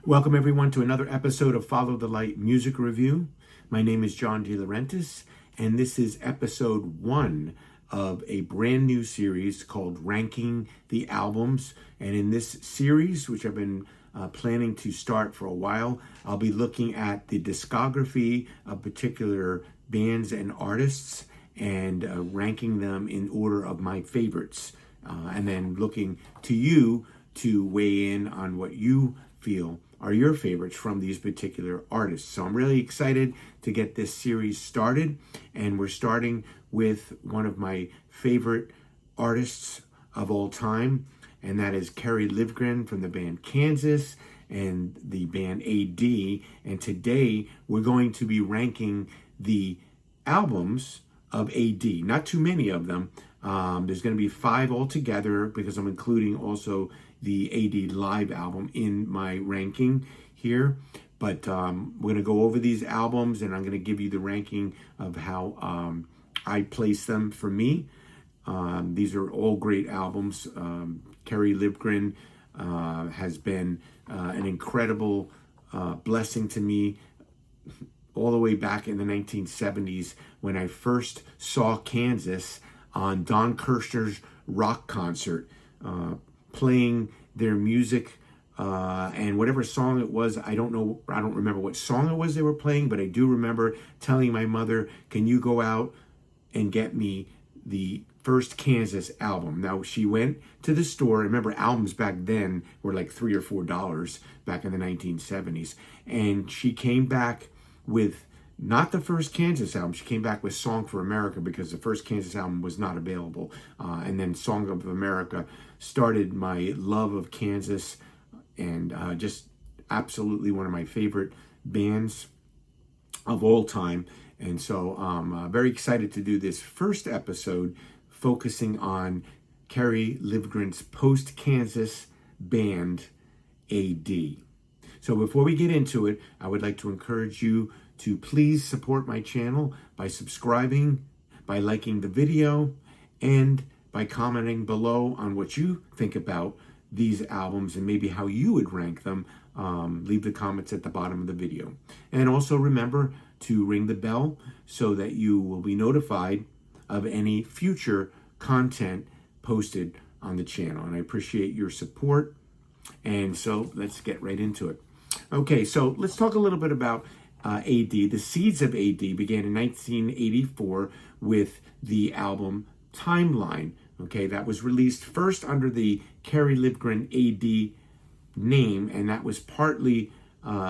Welcome everyone to another episode of Follow the Light Music Review. My name is John DeLaurentis, and this is episode 1 of a brand new series called Ranking the Albums. And in this series, which I've been planning to start for a while, I'll be looking at the discography of particular bands and artists and ranking them in order of my favorites. And then looking to you to weigh in on what you feel are your favorites from these particular artists. So I'm really excited to get this series started, and we're starting with one of my favorite artists of all time, and that is Kerry Livgren from the band Kansas and the band AD. And today we're going to be ranking the albums of AD. Not too many of them. There's going to be 5 altogether because I'm including also the AD live album in my ranking here. But we're going to go over these albums, and I'm going to give you the ranking of how I place them for me. These are all great albums. Kerry Livgren has been an incredible blessing to me all the way back in the 1970s when I first saw Kansas on Don Kirshner's rock concert, playing their music and whatever song it was. I don't remember what song it was they were playing, but I do remember telling my mother, can you go out and get me the first Kansas album? Now, she went to the store. Remember, albums back then were like $3 or $4 back in the 1970s. And she came back with not the first Kansas album. She came back with Song for America because the first Kansas album was not available. And then Song of America started my love of Kansas, and just absolutely one of my favorite bands of all time. And so I'm very excited to do this first episode focusing on Kerry Livgren's post-Kansas band, AD. So before we get into it, I would like to encourage you to please support my channel by subscribing, by liking the video, and by commenting below on what you think about these albums and maybe how you would rank them. Leave the comments at the bottom of the video. And also remember to ring the bell so that you will be notified of any future content posted on the channel. And I appreciate your support. And so let's get right into it. Okay, so let's talk a little bit about AD. The seeds of AD began in 1984 with the album Timeline. Okay, that was released first under the Kerry Livgren AD name, and that was partly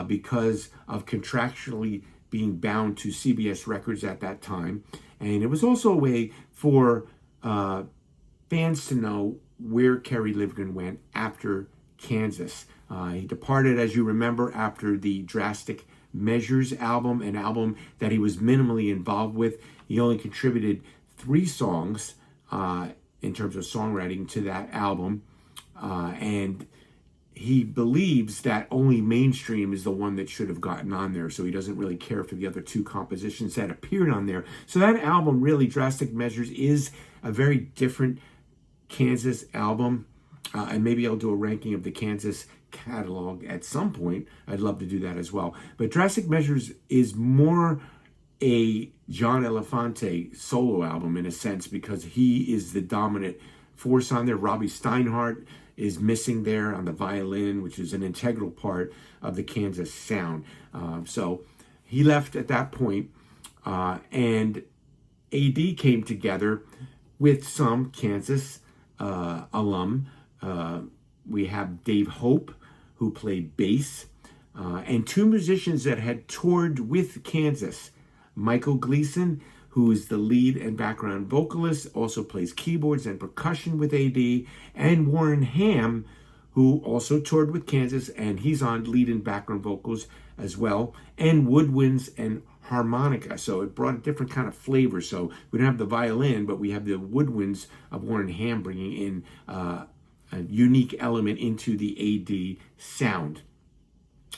because of contractually being bound to CBS Records at that time. And it was also a way for fans to know where Kerry Livgren went after Kansas. He departed, as you remember, after the Drastic Measures album, an album that he was minimally involved with. He only contributed 3 songs in terms of songwriting to that album, and he believes that only Mainstream is the one that should have gotten on there, so he doesn't really care for the other 2 compositions that appeared on there. So that album, really, Drastic Measures, is a very different Kansas album, and maybe I'll do a ranking of the Kansas catalog at some point. I'd love to do that as well. But Drastic Measures is more a John Elefante solo album in a sense, because he is the dominant force on there. Robbie Steinhardt is missing there on the violin, which is an integral part of the Kansas sound. So he left at that point, and AD came together with some Kansas alum. We have Dave Hope, who played bass, and 2 musicians that had toured with Kansas. Michael Gleason, who is the lead and background vocalist, also plays keyboards and percussion with AD, and Warren Ham, who also toured with Kansas, and he's on lead and background vocals as well, and woodwinds and harmonica. So it brought a different kind of flavor. So we don't have the violin, but we have the woodwinds of Warren Ham bringing in a unique element into the AD sound.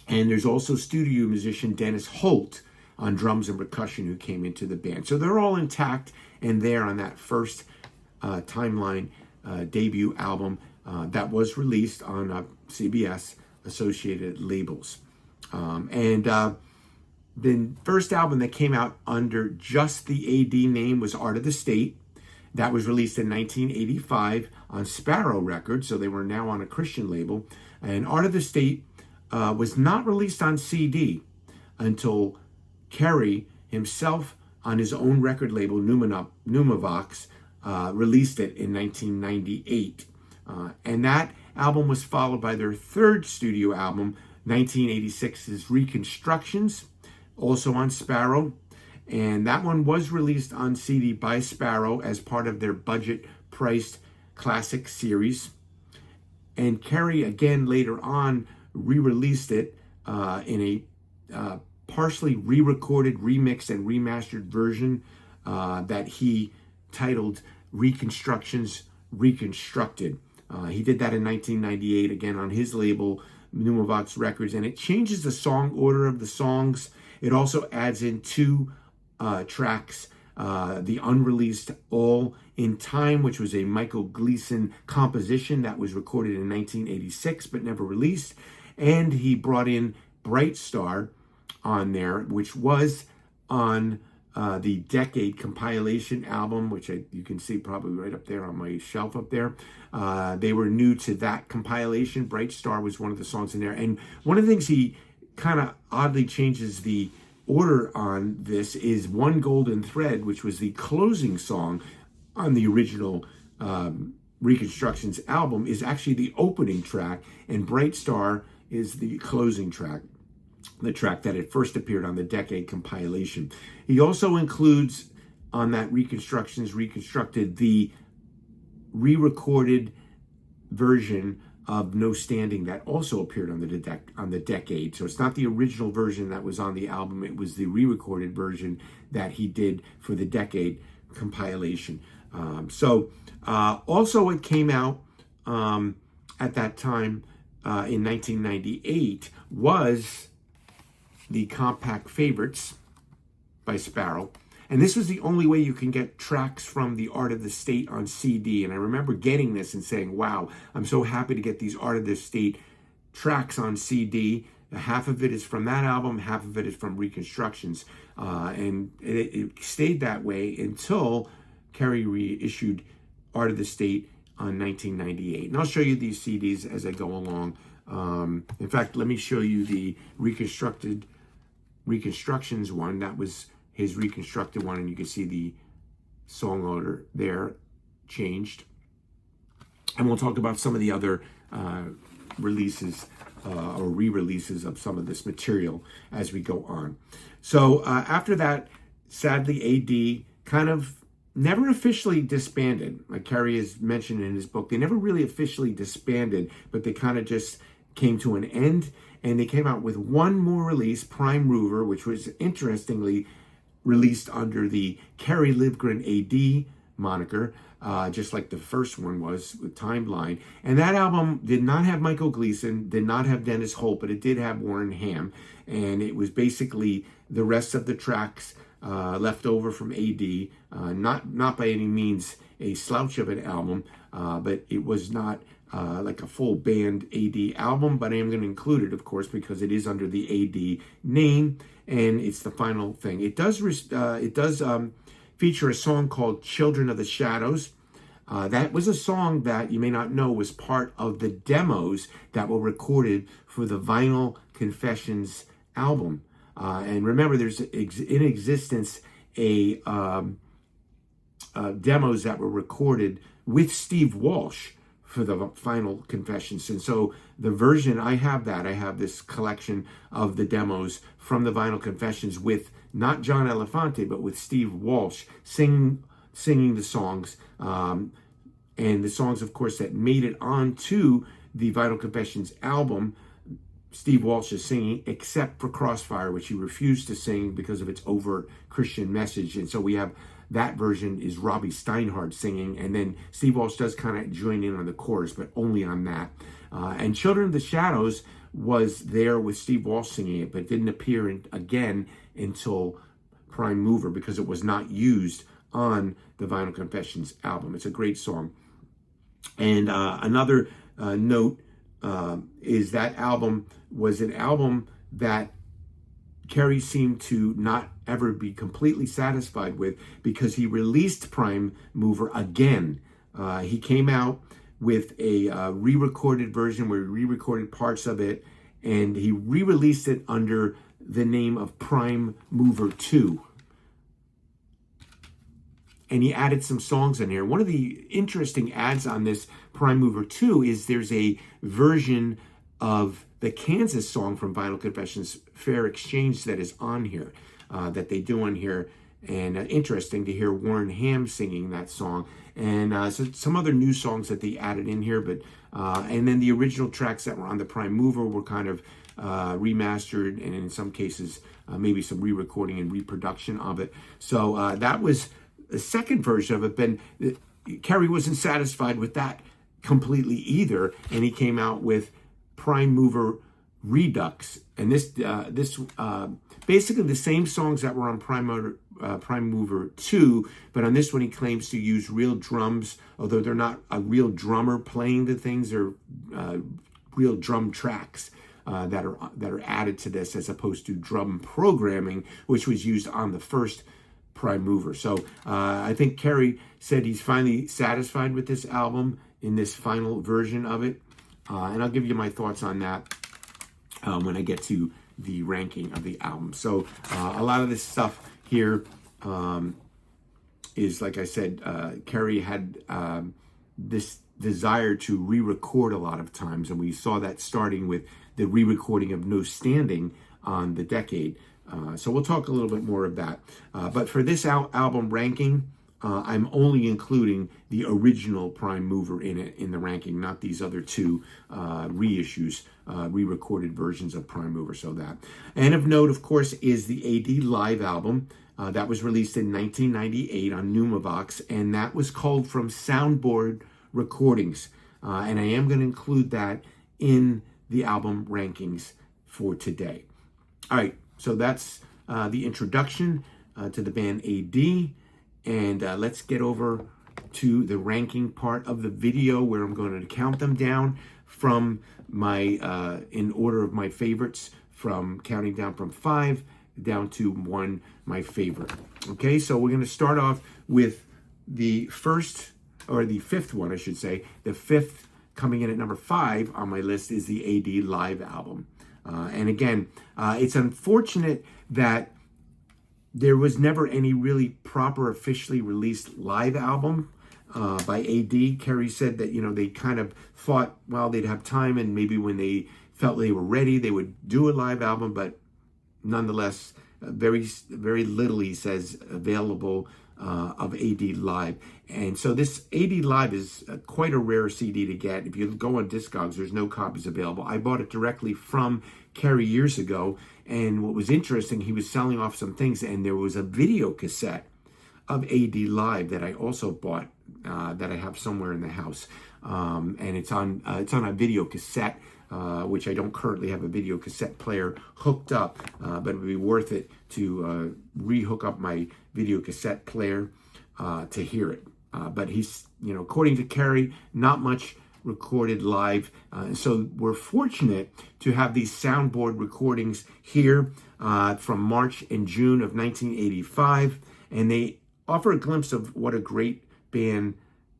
And there's also studio musician Dennis Holt on drums and percussion who came into the band. So they're all intact and there on that first Timeline debut album that was released on CBS associated labels. The first album that came out under just the AD name was Art of the State. That was released in 1985 on Sparrow Records, so they were now on a Christian label. And Art of the State was not released on CD until Kerry himself, on his own record label, Numavox, released it in 1998. And that album was followed by their third studio album, 1986's Reconstructions, also on Sparrow. And that one was released on CD by Sparrow as part of their budget-priced classic series. And Kerry, again, later on, re-released it in a partially re-recorded, remixed, and remastered version that he titled Reconstructions Reconstructed. He did that in 1998, again, on his label, Numavox Records, and it changes the song order of the songs. It also adds in two tracks, the unreleased All in Time, which was a Michael Gleason composition that was recorded in 1986 but never released. And he brought in Bright Star on there, which was on the Decade compilation album, which you can see probably right up there on my shelf up there. They were new to that compilation. Bright Star was one of the songs in there. And one of the things he kind of oddly changes the order on this is One Golden Thread, which was the closing song on the original Reconstructions album, is actually the opening track, and Bright Star is the closing track, the track that had first appeared on the Decade compilation. He also includes on that Reconstructions Reconstructed the re-recorded version of No Standing that also appeared on the Decade. So it's not the original version that was on the album, it was the re-recorded version that he did for the Decade compilation. Also it came out at that time in 1998 was the Compact Favorites by Sparrow. And this was the only way you can get tracks from the Art of the State on CD. And I remember getting this and saying, wow, I'm so happy to get these Art of the State tracks on CD. Half of it is from that album, half of it is from Reconstructions. And it stayed that way until Kerry reissued Art of the State on 1998. And I'll show you these CDs as I go along. In fact, let me show you the Reconstructions one. That was his reconstructed one, and you can see the song order there changed. And we'll talk about some of the other releases or re-releases of some of this material as we go on. So after that, sadly, AD kind of never officially disbanded. Like Kerry has mentioned in his book, they never really officially disbanded, but they kind of just came to an end. And they came out with one more release, Prime Mover, which was interestingly released under the Kerry Livgren AD moniker, just like the first one was with Timeline. And that album did not have Michael Gleason, did not have Dennis Holt, but it did have Warren Ham. And it was basically the rest of the tracks left over from AD. Not by any means a slouch of an album, but it was not like a full band AD album, but I am going to include it, of course, because it is under the AD name, and it's the final thing. It does feature a song called Children of the Shadows. That was a song that you may not know was part of the demos that were recorded for the Vinyl Confessions album. And remember, there's in existence a demos that were recorded with Steve Walsh for the Vinyl Confessions. And so the version, I have this collection of the demos from the Vinyl Confessions with not John Elefante, but with Steve Walsh singing the songs. And the songs, of course, that made it onto the Vinyl Confessions album, Steve Walsh is singing, except for Crossfire, which he refused to sing because of its overt Christian message. And so we have that version is Robbie Steinhardt singing, and then Steve Walsh does kind of join in on the chorus, but only on that. And Children of the Shadows was there with Steve Walsh singing it, but didn't appear again until Prime Mover because it was not used on the Vinyl Confessions album. It's a great song. And another note is that album was an album that Kerry seemed to not ever be completely satisfied with, because he released Prime Mover again. He came out with a re-recorded version where he re-recorded parts of it, and he re-released it under the name of Prime Mover 2. And he added some songs in here. One of the interesting adds on this Prime Mover 2 is there's a version of the Kansas song from Vinyl Confessions, Fair Exchange, that is on here, that they do on here. And interesting to hear Warren Ham singing that song. And so some other new songs that they added in here. But and then the original tracks that were on the Prime Mover were kind of remastered, and in some cases, maybe some re-recording and reproduction of it. So that was the second version of it. But Kerry wasn't satisfied with that completely either, and he came out with Prime Mover Redux, and this basically the same songs that were on Prime Mover 2, but on this one he claims to use real drums, although they're not a real drummer playing the things. They're real drum tracks that are added to this, as opposed to drum programming, which was used on the first Prime Mover. So I think Kerry said he's finally satisfied with this album in this final version of it. And I'll give you my thoughts on that when I get to the ranking of the album. So a lot of this stuff here is, like I said, Kerry had this desire to re-record a lot of times, and we saw that starting with the re-recording of No Standing on The Decade. So we'll talk a little bit more of that. But for this album ranking, I'm only including the original Prime Mover in it, in the ranking, not these other two reissues, re-recorded versions of Prime Mover. So that. And of note, of course, is the AD Live album that was released in 1998 on Numavox, and that was culled from Soundboard Recordings. And I am going to include that in the album rankings for today. All right, so that's the introduction to the band AD. And let's get over to the ranking part of the video, where I'm going to count them down from my, in order of my favorites, from counting down from 5 down to 1, my favorite. Okay, so we're going to start off with the first, or the fifth one, I should say. The fifth, coming in at number 5 on my list, is the AD Live album. And again, it's unfortunate that there was never any really proper, officially released live album by AD. Kerry said that, they kind of thought, well, they'd have time, and maybe when they felt they were ready, they would do a live album. But nonetheless, very, very little, he says, available of AD Live. And so this AD Live is quite a rare CD to get. If you go on Discogs, there's no copies available. I bought it directly from Kerry years ago, and what was interesting, he was selling off some things, and there was a video cassette of AD Live that I also bought, that I have somewhere in the house, and it's on a video cassette, which I don't currently have a video cassette player hooked up, but it would be worth it to re-hook up my video cassette player to hear it. But he's, according to Kerry, not much recorded live. So we're fortunate to have these soundboard recordings here from March and June of 1985. And they offer a glimpse of what a great band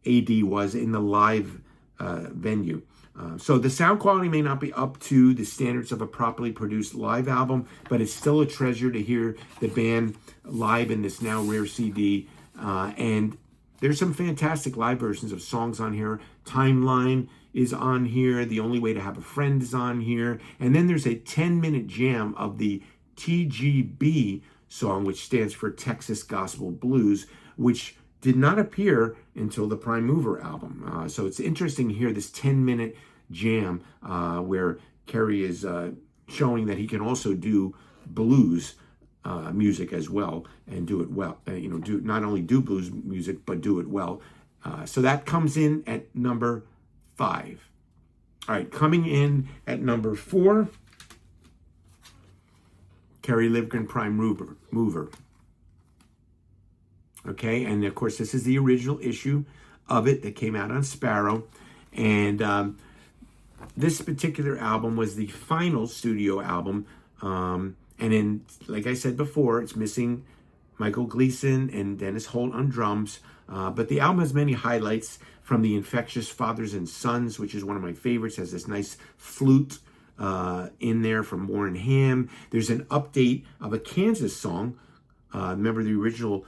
AD was in the live venue. So the sound quality may not be up to the standards of a properly produced live album, but it's still a treasure to hear the band live in this now rare CD. And there's some fantastic live versions of songs on here. Timeline is on here. The Only Way to Have a Friend is on here. And then there's a 10-minute jam of the TGB song, which stands for Texas Gospel Blues, which did not appear until the Prime Mover album. So it's interesting to hear this 10-minute jam where Kerry is showing that he can also do blues music as well, and do it well. Do not only do blues music, but do it well. So that comes in at number 5. All right, coming in at number 4, Kerry Livgren Prime Mover. Okay, and of course this is the original issue of it that came out on Sparrow, and this particular album was the final studio album. Like I said before, it's missing Michael Gleason and Dennis Holt on drums. But the album has many highlights, from The Infectious Fathers and Sons, which is one of my favorites, has this nice flute in there from Warren Ham. There's an update of a Kansas song. Remember the original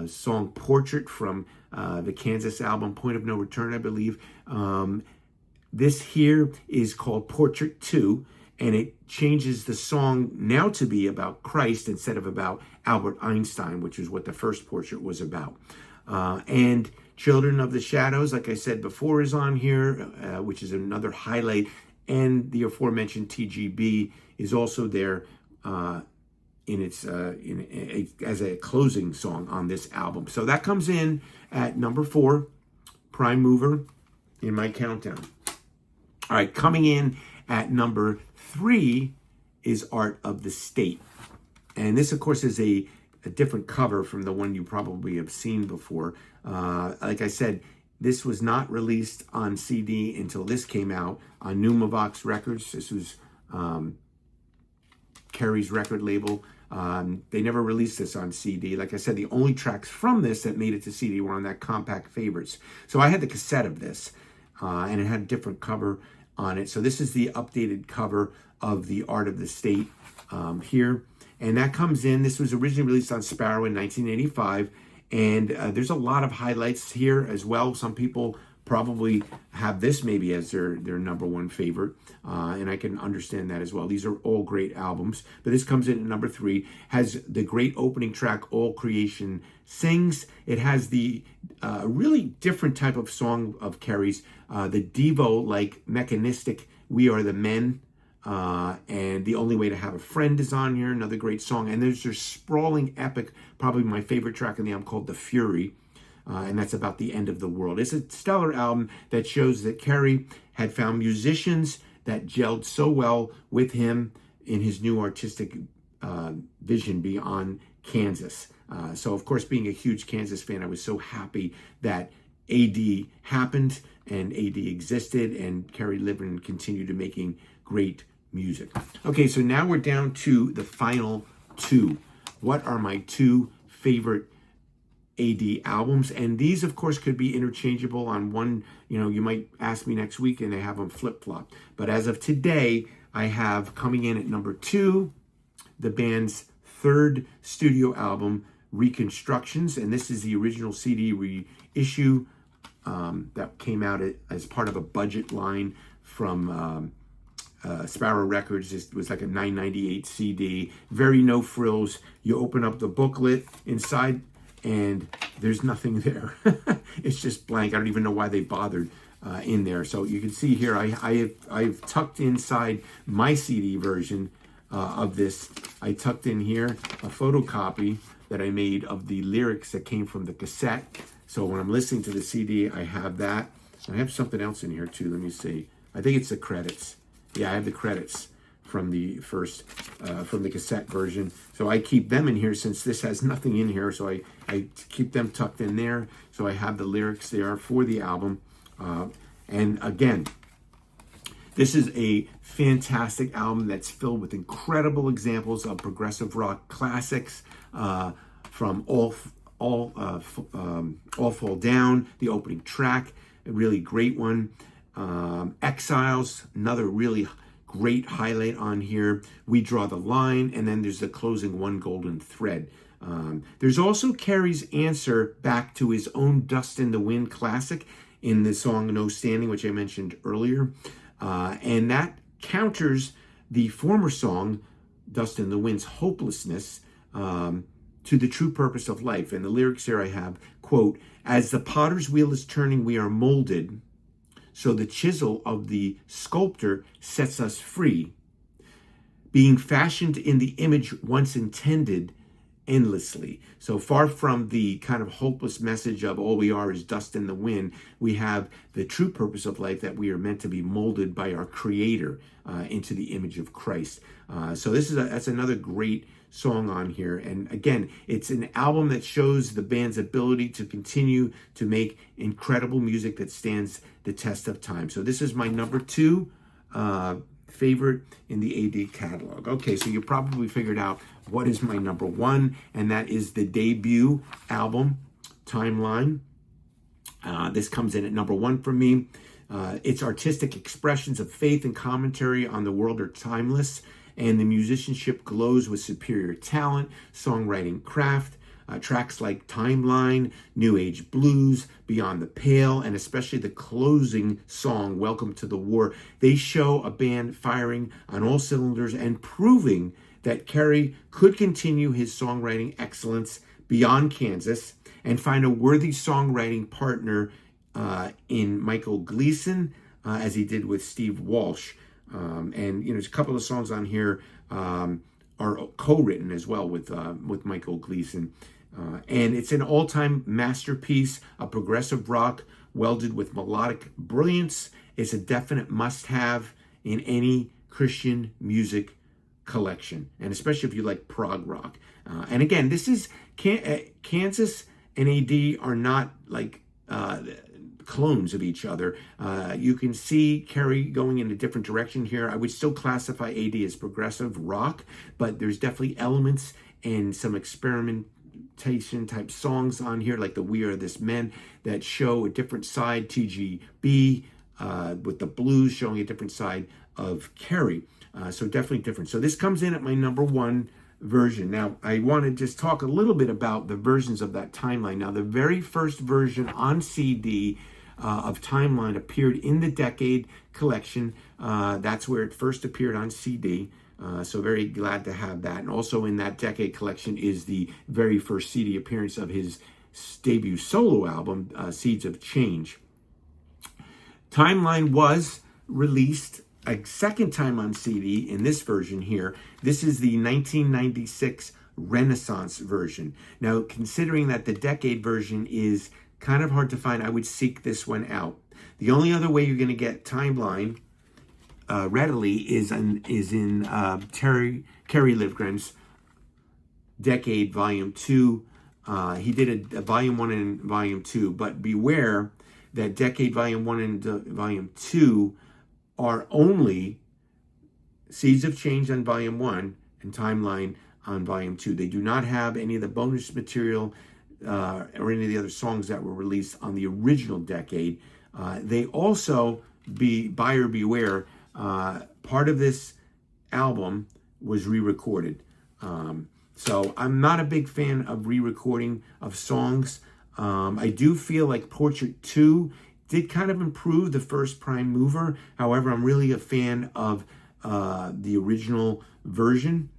song Portrait from the Kansas album, Point of No Return, I believe. This here is called Portrait 2, and it changes the song now to be about Christ instead of about Albert Einstein, which is what the first Portrait was about. And Children of the Shadows, like I said before, is on here, which is another highlight. And the aforementioned TGB is also there as a closing song on this album. So that comes in at number 4, prime mover in my countdown. All right, coming in at number 3 is Art of the State. And this, of course, is a different cover from the one you probably have seen before. Like I said, this was not released on CD until this came out on Numavox Records. This was Kerry's record label. They never released this on CD. Like I said, the only tracks from this that made it to CD were on that Compact Favorites. So I had the cassette of this, and it had a different cover on it. So this is the updated cover of the Art of the State here. And that comes in. This was originally released on Sparrow in 1985. And there's a lot of highlights here as well. Some people probably have this maybe as their number one favorite. And I can understand that as well. These are all great albums. But this comes in at number 3. Has the great opening track, All Creation Sings. It has the really different type of song of Kerry's. The Devo-like mechanistic We Are the Men. And The Only Way to Have a Friend is on here, another great song. And there's their sprawling epic, probably my favorite track in the album, called The Fury, and that's about the end of the world. It's a stellar album that shows that Kerry had found musicians that gelled so well with him in his new artistic vision beyond Kansas. So, of course, being a huge Kansas fan, I was so happy that AD happened and AD existed, and Kerry Livgren continued to making great music. Okay, so now we're down to the final 2. What are my 2 favorite AD albums? And these, of course, could be interchangeable on one. You might ask me next week and they have them flip-flopped. But as of today, I have coming in at number 2, the band's 3rd studio album, Reconstructions. And this is the original CD reissue that came out as part of a budget line from Sparrow Records. It was like a $9.98 CD, very no frills. You open up the booklet inside and there's nothing there. It's just blank. I don't even know why they bothered in there. So you can see here, I've tucked inside my CD version of this. I tucked in here a photocopy that I made of the lyrics that came from the cassette. So when I'm listening to the CD, I have that. I have something else in here too. Let me see. I think it's the credits. Yeah, I have the credits from the first, from the cassette version. So I keep them in here since this has nothing in here. So I keep them tucked in there. So I have the lyrics there for the album. And again, this is a fantastic album that's filled with incredible examples of progressive rock classics, from All Fall Down, the opening track, a really great one. Exiles, another really great highlight on here. We Draw the Line, and then there's the closing One Golden Thread. There's also Kerry's answer back to his own Dust in the Wind classic in the song No Standing, which I mentioned earlier. And that counters the former song, Dust in the Wind's hopelessness, to the true purpose of life. And the lyrics here I have, quote, "As the potter's wheel is turning, we are molded, so the chisel of the sculptor sets us free, being fashioned in the image once intended endlessly." So far from the kind of hopeless message of all we are is dust in the wind, we have the true purpose of life, that we are meant to be molded by our Creator into the image of Christ. So that's another great song on here. And again, it's an album that shows the band's ability to continue to make incredible music that stands the test of time. So this is my number 2 favorite in the AD catalog. Okay, so you probably figured out what is my number one, and that is the debut album, Timeline. This comes in at number one for me. Its artistic expressions of faith and commentary on the world are timeless, and the musicianship glows with superior talent, songwriting craft. Tracks like Timeline, New Age Blues, Beyond the Pale, and especially the closing song, Welcome to the War, they show a band firing on all cylinders and proving that Kerry could continue his songwriting excellence beyond Kansas and find a worthy songwriting partner in Michael Gleason, as he did with Steve Walsh. And there's a couple of songs on here are co-written as well with Michael Gleason. And it's an all-time masterpiece, a progressive rock welded with melodic brilliance. It's a definite must-have in any Christian music collection, and especially if you like prog rock. And again, this is Kansas and AD are not like clones of each other. You can see Kerry going in a different direction here. I would still classify AD as progressive rock, but there's definitely elements and some experimentation type songs on here, like the We Are This Men, that show a different side. TGB with the blues showing a different side of Kerry. So definitely different. So this comes in at my number one version. Now, I want to just talk a little bit about the versions of that Timeline. Now, the very first version on CD of Timeline appeared in the Decade collection. That's where it first appeared on CD. So very glad to have that. And also in that Decade collection is the very first CD appearance of his debut solo album, Seeds of Change. Timeline was released a second time on CD in this version here. This is the 1996 Renaissance version. Now, considering that the Decade version is kind of hard to find, I would seek this one out. The only other way you're going to get Timeline readily is in Kerry Livgren's Decade Volume 2. He did a Volume 1 and Volume 2, but beware that Decade Volume 1 and Volume 2 are only Seeds of Change on Volume 1 and Timeline on Volume 2. They do not have any of the bonus material or any of the other songs that were released on the original Decade. They also, buyer beware, part of this album was re-recorded. So I'm not a big fan of re-recording of songs. I do feel like Portrait 2 did kind of improve the first Prime Mover. However, I'm really a fan of the original version.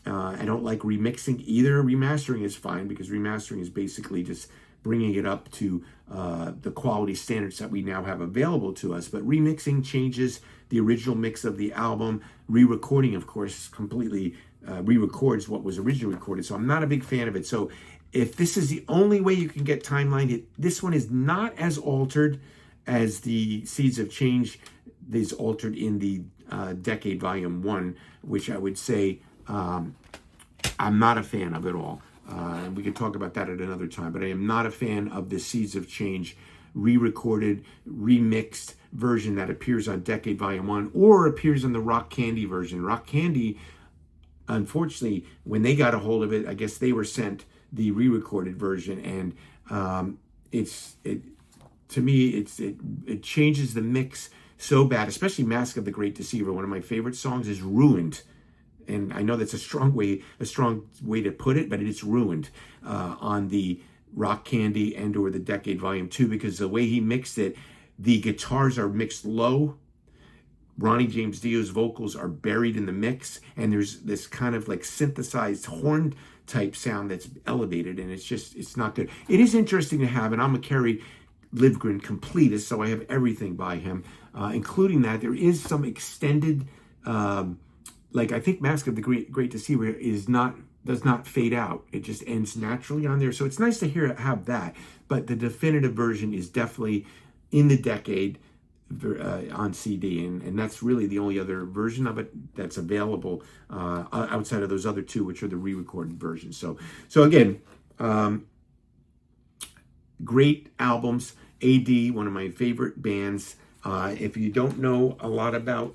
I don't like remixing either. Remastering is fine because remastering is basically just bringing it up to the quality standards that we now have available to us. But remixing changes the original mix of the album. Re-recording, of course, completely re-records what was originally recorded. So I'm not a big fan of it. So if this is the only way you can get Timeline, this one is not as altered as the Seeds of Change is altered in the Decade Volume 1, which I would say I'm not a fan of at all. And we can talk about that at another time, but I am not a fan of the Seeds of Change re-recorded, remixed version that appears on Decade Volume 1 or appears on the Rock Candy version. Rock Candy, unfortunately, when they got a hold of it, I guess they were sent the re-recorded version, and to me, it changes the mix so bad, especially Mask of the Great Deceiver. One of my favorite songs is ruined. And I know that's a strong way to put it, but it's ruined on the Rock Candy and or the Decade Volume 2 because the way he mixed it, the guitars are mixed low. Ronnie James Dio's vocals are buried in the mix, and there's this kind of like synthesized horn type sound that's elevated, and it's not good. It is interesting to have, and I'm a Kerry Livgren completist, so I have everything by him, including that there is some extended, like I think Mask of the Great Deceiver does not fade out. It just ends naturally on there. So it's nice to have that, but the definitive version is definitely in the Decade on CD, and that's really the only other version of it that's available outside of those other two, which are the re-recorded versions. So again, great albums. AD, one of my favorite bands. If you don't know a lot about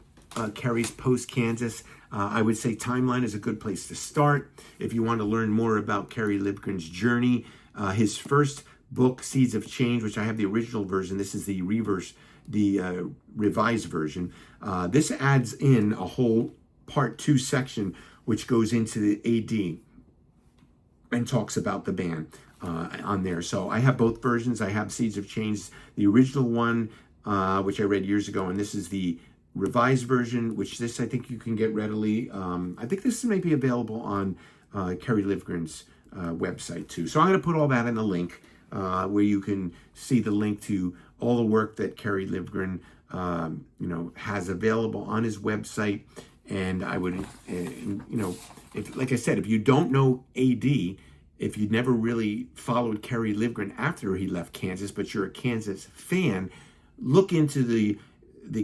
Kerry's post-Kansas. I would say Timeline is a good place to start. If you want to learn more about Kerry Livgren's journey, his first book, Seeds of Change, which I have the original version. This is the revised version. This adds in a whole part 2 section, which goes into the AD and talks about the band on there. So I have both versions. I have Seeds of Change, the original one, which I read years ago, and this is the revised version, which this I think you can get readily. I think this may be available on Kerry Livgren's website too. So I'm going to put all that in a link where you can see the link to all the work that Kerry Livgren has available on his website. And I would, if, like I said, if you don't know AD, if you never really followed Kerry Livgren after he left Kansas, but you're a Kansas fan, look into the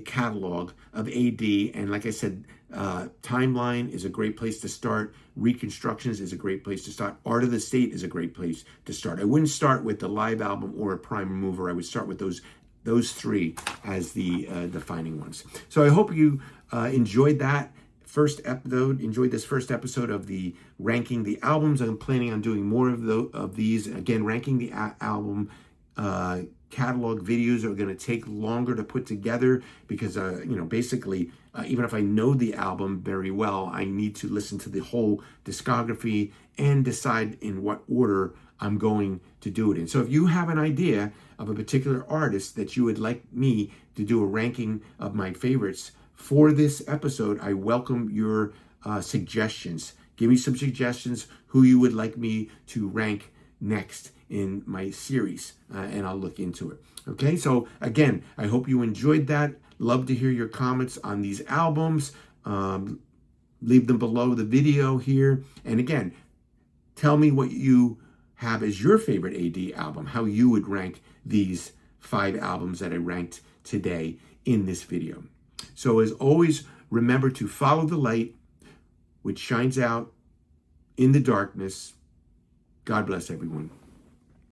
catalog of AD. And like I said, Timeline is a great place to start. Reconstructions is a great place to start. Art of the State is a great place to start. I wouldn't start with the live album or a prime mover. I would start with those 3 as the defining ones. So I hope you enjoyed that first episode. Enjoyed this first episode of the ranking the albums. I'm planning on doing more of these. Again, ranking the album catalog videos are going to take longer to put together because basically even if I know the album very well, I need to listen to the whole discography and decide in what order I'm going to do it in. So if you have an idea of a particular artist that you would like me to do a ranking of my favorites for this episode, I welcome your suggestions. Give me some suggestions who you would like me to rank next in my series, and I'll look into it. Okay, so again, I hope you enjoyed that. Love to hear your comments on these albums. Leave them below the video here. And again, tell me what you have as your favorite AD album, how you would rank these 5 albums that I ranked today in this video. So as always, remember to follow the light, which shines out in the darkness. God bless everyone.